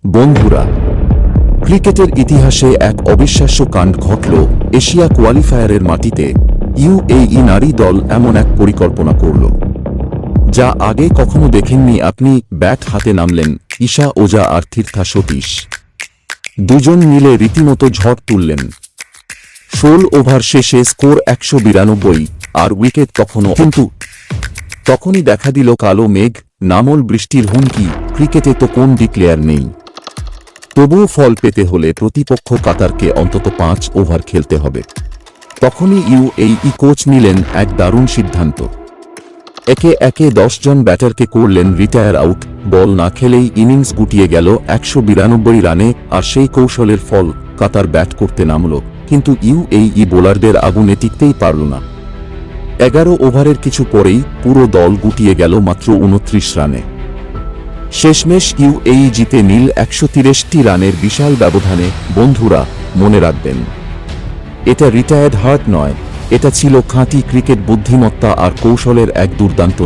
বন্ধুরা, ক্রিকেটের ইতিহাসে এক অবিশ্বাস্য কাণ্ড ঘটল। এশিয়া কোয়ালিফায়ারের মাটিতে ইউএই নারী দল এমন এক পরিকল্পনা করল যা আগে কখনো দেখেননি। আপনি ব্যাট হাতে নামলেন ঈশা ওঝা আর তীর্থা সতীশ। দুজন মিলে রীতিমতো ঝড় তুললেন। 16 ওভার শেষে স্কোর 192 আর উইকেট কিন্তু তখনই দেখা দিল কালো মেঘ, নামল বৃষ্টির হুমকি। ক্রিকেটে তো কোন ডিক্লেয়ার নেই, তবুও ফল পেতে হলে প্রতিপক্ষ কাতারকে অন্তত 5 ওভার খেলতে হবে। তখনই ইউএই কোচ নিলেন এক দারুণ সিদ্ধান্ত। একে একে 10 জন ব্যাটারকে করলেন রিটায়ার আউট। বল না খেলেই ইনিংস গুটিয়ে গেল 192 রানে। আর সেই কৌশলের ফল, কাতার ব্যাট করতে নামল, কিন্তু ইউএই বোলারদের আগুনে টিকতেই পারল না। 11 ওভারের কিছু পরেই পুরো দল গুটিয়ে গেল মাত্র 29 রানে। শেষমেশ ইউএই জিতে নিল 163 রানের বিশাল ব্যবধানে। বন্ধুরা, মনে রাখবেন, এটা রিটায়ার্ড হার্ট নয়, এটা ছিল খাঁটি ক্রিকেট বুদ্ধিমত্তা আর কৌশলের এক দুর্দান্ত